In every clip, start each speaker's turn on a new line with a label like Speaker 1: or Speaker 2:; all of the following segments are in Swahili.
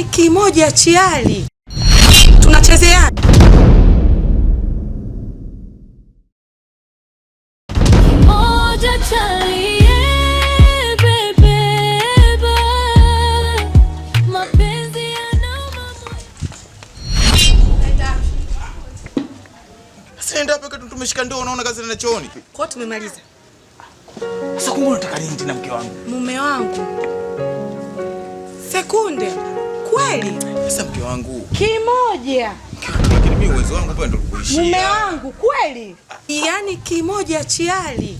Speaker 1: Yaani kimoja chiali. Tunachezea.
Speaker 2: Kimoja chiali.
Speaker 3: Nenda hapo kwetu tumeshika ndoo unaona kazi na chooni.
Speaker 1: Kwa tumemaliza.
Speaker 3: Sasa kumbe unataka nini tena mke wangu?
Speaker 1: Mume wangu. Sekunde. Kweli?
Speaker 3: Sasa mke wangu.
Speaker 1: Kimoja.
Speaker 3: Lakini mimi uwezo wangu hapa ndio kuishia.
Speaker 1: Mume wangu kweli? Yaani kimoja chiali.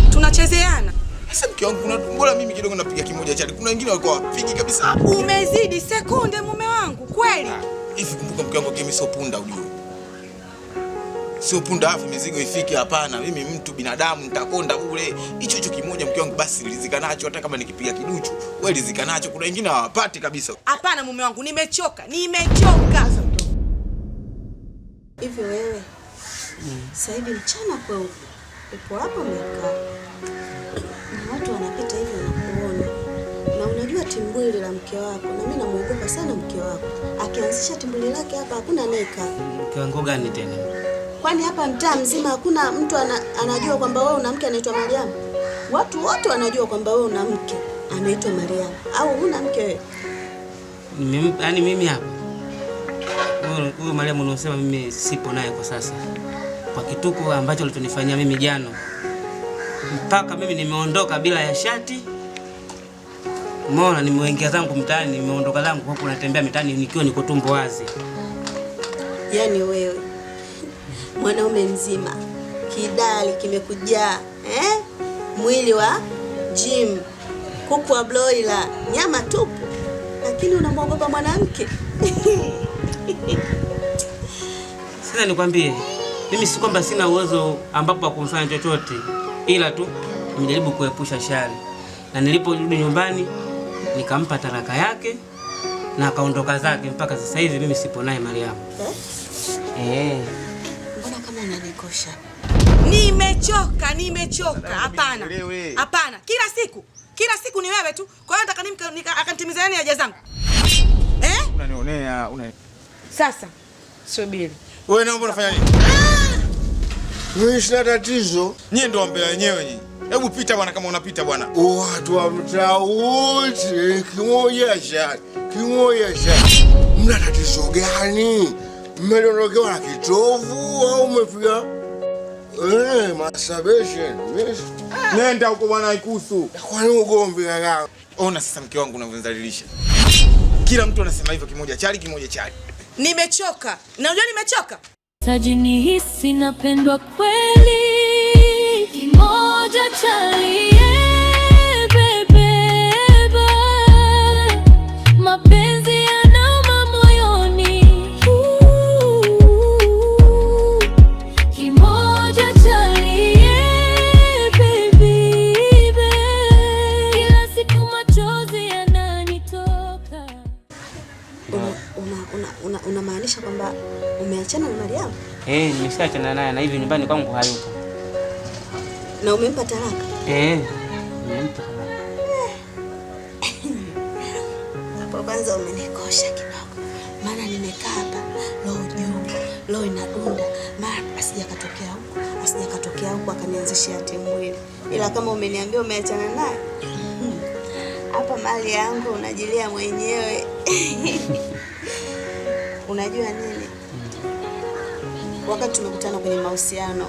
Speaker 1: Tunachezeana.
Speaker 3: Sasa mke wangu kuna bora mimi kidogo napiga kimoja chiali. Kuna wengine walikuwa wapigi kabisa.
Speaker 1: Umezidi sekunde mume wangu kweli?
Speaker 3: Hivi kumbuka mke wangu kimi sio punda ujue. Sio punda afu mizigo ifike, hapana. Mimi mtu binadamu nitakonda bure. Hicho kimoja mke wangu basi rizika nacho, hata kama nikipiga kiduchu, wewe rizika nacho. Kuna wengine hawapati kabisa.
Speaker 1: Hapana mume wangu, nimechoka. Nimechoka.
Speaker 4: Hivi wewe sasa hivi mchana kweupe upo hapo umekaa na watu wanapita hivi wanakuona, na unajua timbwili la mke wako, na mimi namuogopa sana mke wako. Akianzisha timbwili lake hapa hakuna neka.
Speaker 5: Mke wangu gani tena?
Speaker 4: Kwani hapa mtaa mzima hakuna mtu anajua kwamba wewe una mke anaitwa Mariam? Watu wote wanajua kwamba wewe una mke anaitwa Mariam. Au huna mke wewe?
Speaker 5: Yaani mimi hapa. Huyo Mariam unaosema mimi sipo naye kwa sasa. Kwa kituko ambacho alitonifanyia mimi jana. Mpaka mimi nimeondoka bila ya shati. Umeona, nimeingia zangu mtaani, nimeondoka zangu huko natembea mitaani nikiwa niko tumbo wazi.
Speaker 4: Yaani wewe mwanaume mzima, kidali kimekujaa, mwili wa gym, kuku wa broiler, nyama tupu, lakini unamwogopa mwanamke.
Speaker 5: Sasa nikwambie, mimi si kwamba sina uwezo ambapo wa kumfanya chochote, ila tu nimejaribu kuepusha shari. Na niliporudi nyumbani nikampa talaka yake na akaondoka zake. Mpaka sasa hivi mimi sipo naye Mariam.
Speaker 4: Mbona kama unanikosha?
Speaker 1: Nimechoka. Hapana. Hapana. Kila siku ni wewe tu. Kwa hiyo nataka akanitimiza yani haja zangu.
Speaker 3: Unanionea,
Speaker 1: Sasa subiri.
Speaker 3: Wewe naomba unafanya nini?
Speaker 6: Mimi sina tatizo.
Speaker 3: Nyie ndio wambea wenyewe nyinyi. Hebu pita bwana kama unapita bwana.
Speaker 6: Watu wa mtaa wote kimoja cha. Mna tatizo gani? Mmelondokewa na kitovu au umepiga masturbation? Yes.
Speaker 3: Nenda huko bwana haikuhusu.
Speaker 6: Kwani ugomvi kaka?
Speaker 3: Ona sasa mke wangu unavyonidhalilisha. Kila mtu anasema hivyo kimoja chali.
Speaker 1: Nimechoka. Na unajua nimechoka?
Speaker 2: Tajinihisi napendwa kweli. Kimoja chali. Mapenzi yanauma moyoni. Kimoja chali, baby. Kila siku machozi yananitoka.
Speaker 4: Unamaanisha kwamba umeachana na Mariam?
Speaker 5: Nimeshaachana naye na hivi nyumbani kwangu hayupo.
Speaker 4: Na umempa talaka?
Speaker 5: Nimempa talaka.
Speaker 4: Hapo kwanza umenikosha kidogo. Maana nimekaa hapa roho inadunda. Mara asijakatokea huko akanianzishia timbwili. Ila kama umeniambia umeachana naye, hapa mali yangu unajilia mwenyewe. Unajua nini? Wakati tumekutana kwenye mahusiano,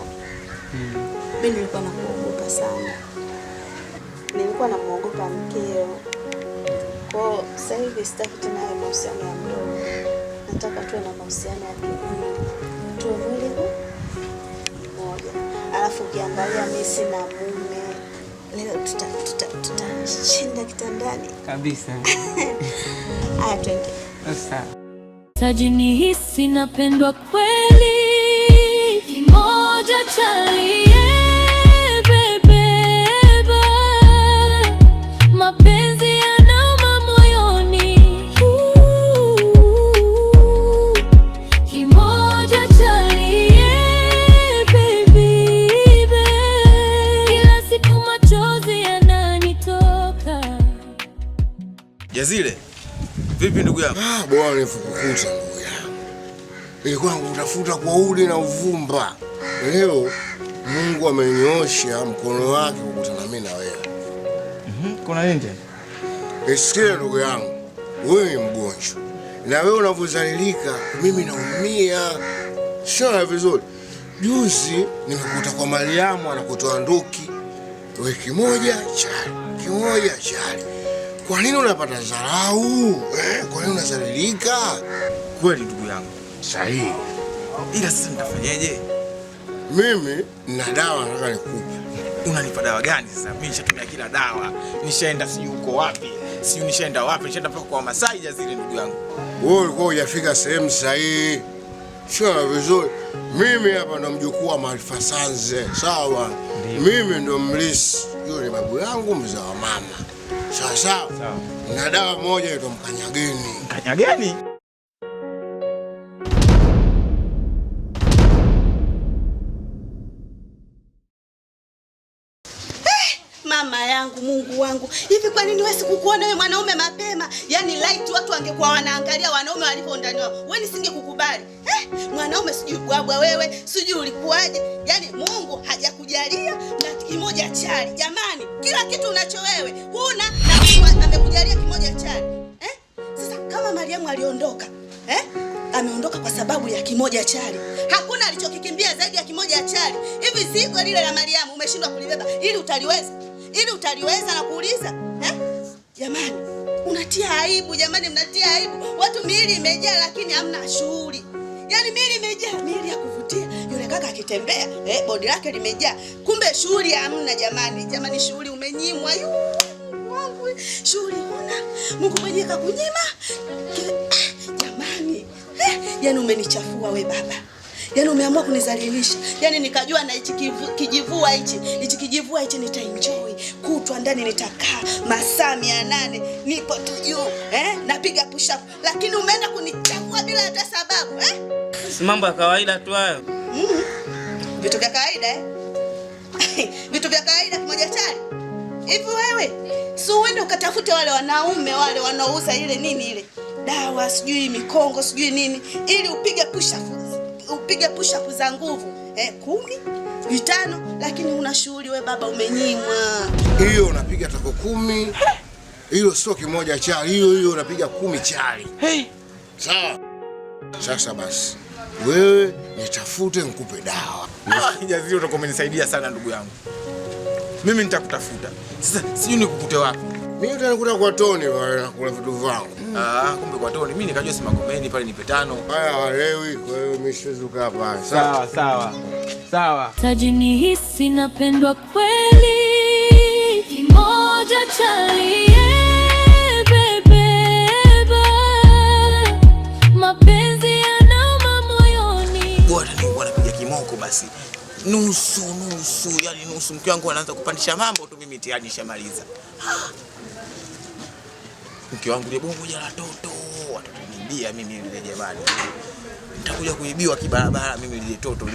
Speaker 4: mimi nilikuwa nakuogopa sana. Nilikuwa namuogopa mkeo. Kwa sasa hivi sitaki tena mahusiano ya mdomo. Nataka tuwe na mahusiano ya kimwili. Tuwe mwili mmoja. Alafu ukiangalia mimi sina mume. Leo tutashinda kitandani.
Speaker 5: Kabisa.
Speaker 4: Haya twende.
Speaker 5: Sasa.
Speaker 2: Tajinihisi napendwa kweli. Kimoja chali. Mapenzi yanauma moyoni. Kimoja chali, baby. Kila siku machozi yananitoka.
Speaker 3: Jazile. Vipi ndugu yangu?
Speaker 6: Bwana nifukukuta ndugu yangu. Nilikuwa nakutafuta kwa udi na uvumba. Leo Mungu amenyoosha mkono wake kukutana mimi na wewe.
Speaker 3: Kuna nini tena?
Speaker 6: Sikia ndugu yangu, wewe ni mgonjwa. Na wewe unavyozalilika, mimi naumia. Sio vizuri. Juzi nimekuta kwa Mariamu anakutoa nduki. Wewe kimoja chali. Kwa nini unapata dharau? Kwa nini unazalilika?
Speaker 3: Kweli ndugu yangu.
Speaker 6: Sahihi.
Speaker 3: Ila sasa nitafanyaje?
Speaker 6: Mimi nina dawa nataka nikupe.
Speaker 3: Unanipa dawa gani sasa? Mimi nishatumia kila dawa. Nishaenda sijui uko wapi. Sijui nishaenda wapi. Nishaenda mpaka kwa Masai Jazili ndugu yangu.
Speaker 6: Wewe ulikuwa hujafika sehemu sahihi. Sio vizuri. Mimi hapa ndo mjukuu wa Maarifa Sanze. Sawa. Mimi ndo mlisi. Yule babu yangu mzee wa mama. Sawa. Na dawa moja inaitwa mkanyageni.
Speaker 3: Mkanyageni?
Speaker 4: Mama yangu, Mungu wangu. Hivi kwa nini wewe sikukuona wewe mwanaume mapema? Yaani light watu wangekuwa wanaangalia wanaume walipo ndani wao. Wewe nisingekukubali. Mwanaume sijui bwabwa wewe, sijui ulikuaje. Yaani Mungu hajakujalia na kimoja chali. Jamani, kila kitu unacho wewe huna na Mungu amekujalia kimoja chali. Sasa kama Mariamu aliondoka, ameondoka kwa sababu ya kimoja chali. Hakuna alichokikimbia zaidi ya kimoja chali. Hivi zigo lile la Mariamu umeshindwa kulibeba ili utaliweza na kuuliza? Jamani, unatia aibu jamani, mnatia aibu. Watu miili imejaa lakini hamna shughuli. Yaani miili imejaa, miili ya kuvutia. Yule kaka akitembea, bodi lake limejaa. Kumbe shughuli hamna jamani. Jamani shughuli umenyimwa. Mungu, shughuli huna. Mungu mwenyewe kakunyima. Jamani, yaani umenichafua we baba. Yaani umeamua kunizalilisha. Yaani nikajua na hichi kijivua hichi nitaenjoy. Kutwa ndani nitakaa masaa 800 nipo tu juu. Napiga push up. Lakini umeenda kunichafua bila hata sababu,
Speaker 5: Si mambo ya kawaida tu hayo.
Speaker 4: Vitu vya kawaida Vitu vya kawaida kimoja chali. Hivi wewe, si uende ukatafute wale wanaume wale wanaouza ile nini ile dawa sijui mikongo sijui nini ili upige push up za nguvu 10, 5, lakini una shughuli we baba umenyimwa.
Speaker 6: Hiyo unapiga tako 10. Hiyo sio kimoja chali. Hiyo unapiga 10 chali. Sawa. Sasa basi wewe nitafute nikupe dawa.
Speaker 3: Jazili utakuwa umenisaidia sana ndugu yangu. Mimi nitakutafuta. Sasa sijui nikukute wapi.
Speaker 6: Mimi nitakuta kwa Toni wale nakula vitu vangu.
Speaker 3: Kumbe kwa Toni. Mimi nikajua si Magomeni pale nipe 5.
Speaker 6: Haya walewi, kwa hiyo mimi sizuka hapa.
Speaker 3: Sawa.
Speaker 2: Tajinihisi napendwa kweli. Kimoja chali bebeba. Mapenzi yanauma moyoni.
Speaker 3: Bora ni wanapiga kimoko basi. Nusu, yani nusu. Mke wangu anaanza kupandisha mambo tu mimi tayari nishamaliza. Mke wangu ni bongo la watoto niibia mimi ile jamani. Nitakuja kuibiwa kibarabara mimi ile toto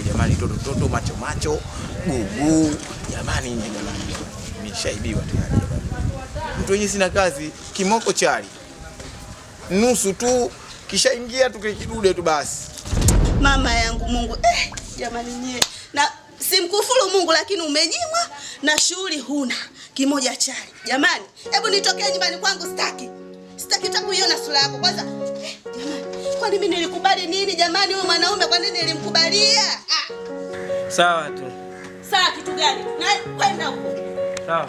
Speaker 3: jamani, toto macho gugu jamani jamani. Nimeshaibiwa tayari. Mtu mwenye sina kazi kimoko chali. Nusu tu kishaingia tu kidude tu basi.
Speaker 4: Mama yangu Mungu, jamani nyie. Na simkufuru Mungu lakini umenyimwa na shughuli huna. Kimoja chali. Jamani, hebu nitokee nyumbani kwangu sitaki. Sitaki kuiona sura yako. Kwanza, jamani, kwa nini mimi nilikubali nini jamani wewe mwanaume kwa nini nilimkubalia?
Speaker 5: Sawa tu.
Speaker 4: Sawa kitu gani? Na kwenda huko.
Speaker 5: Sawa.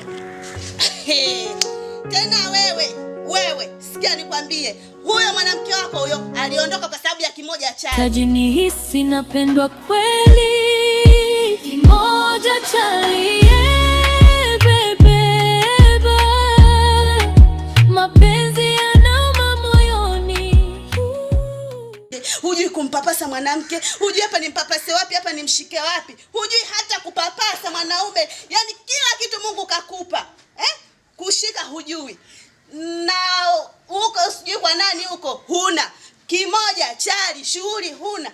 Speaker 4: Tena wewe, sikia nikwambie. Huyo mwanamke wako huyo aliondoka kwa sababu ya kimoja chali.
Speaker 2: Tajinihisi napendwa kweli. Kimoja chali bebeba. Mapenzi yanauma moyoni.
Speaker 4: Hujui kumpapasa mwanamke, hujui hapa nimpapase wapi, hapa nimshike wapi. Hujui hata kupapasa mwanaume. Yaani kila kitu Mungu kakupa. Kushika hujui. Na huko sijui kwa nani huko huna. Kimoja chali shughuli huna.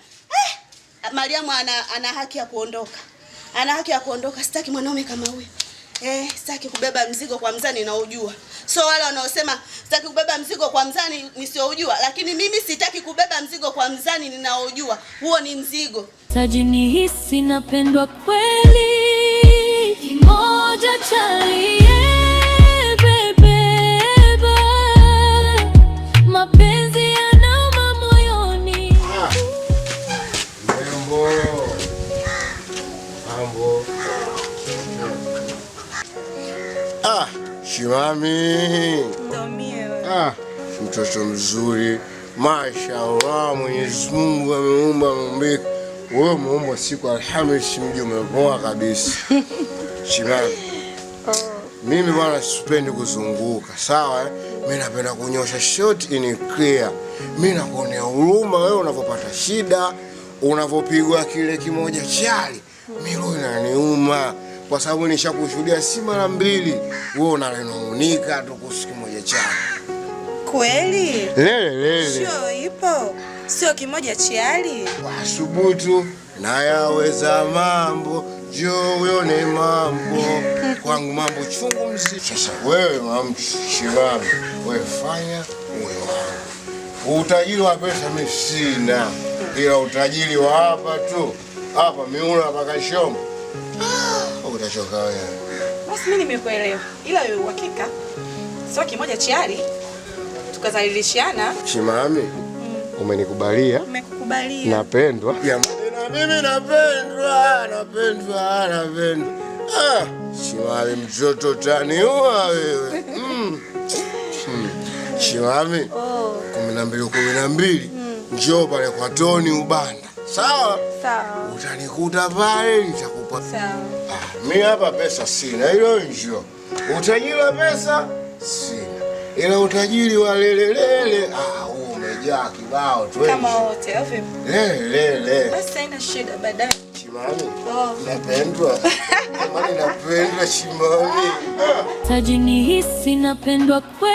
Speaker 4: Mariamu ana haki ya kuondoka. Ana haki ya kuondoka. Sitaki mwanaume kama huyo. Sitaki kubeba mzigo kwa mzani ninaojua. So wale wanaosema sitaki kubeba mzigo kwa mzani nisiojua, lakini mimi sitaki kubeba mzigo kwa mzani ninaojua. Huo ni mzigo.
Speaker 2: Taji nihisi napendwa kweli. Kimoja chalie bebeba. Mapenzi yanauma moyoni.
Speaker 6: Mambo. Shimami.
Speaker 1: Ndio mie.
Speaker 6: Mtoto mzuri. Mashaallah, Mwenyezi Mungu ameumba mumbika. Wewe muumba siku Alhamisi mji umepoa kabisa. Shimami. Mimi bwana sipendi kuzunguka, sawa? Mimi napenda kunyosha short in clear. Mimi nakuonea huruma wewe unapopata shida, unapopigwa kile kimoja chali. Mimi inaniuma kwa sababu nishakushuhudia si mara mbili. Wewe unanung'unika tu kusikia kimoja chali.
Speaker 1: Kweli?
Speaker 6: Lele.
Speaker 1: Sio ipo. Sio kimoja chali.
Speaker 6: Wasubutu na yaweza mambo, njoo uone mambo. Kwangu mambo chungu mzima. Sasa wewe Shimami, wewe fanya uwe wangu. Utajiri wa pesa mimi sina, ila utajiri wa hapa tu. Hapa miuna mpaka shomo. Utachoka wewe.
Speaker 1: Basi mimi nimekuelewa. Ila wewe uhakika sio kimoja chali. Tukazalilishana.
Speaker 6: Shimami, umenikubalia?
Speaker 1: Nimekukubalia.
Speaker 6: Napendwa. Mimi napendwa. Shimami mtoto taniua wewe. Shimami. 12 njoo pale kwa Toni Ubanda. Sawa?
Speaker 1: Sawa.
Speaker 6: Utanikuta pale nitakupa.
Speaker 1: Sawa.
Speaker 6: Mimi hapa pesa sina, hilo njoo. Utajiri wa pesa sina. Ila utajiri wa lelelele, huo umejaa kibao tu.
Speaker 1: Kama wote, au vipi?
Speaker 6: Lelele.
Speaker 1: Basi haina shida baadaye.
Speaker 6: Shimami. Napendwa. Mimi napendwa Shimami.
Speaker 2: Taji nihisi napendwa kweli.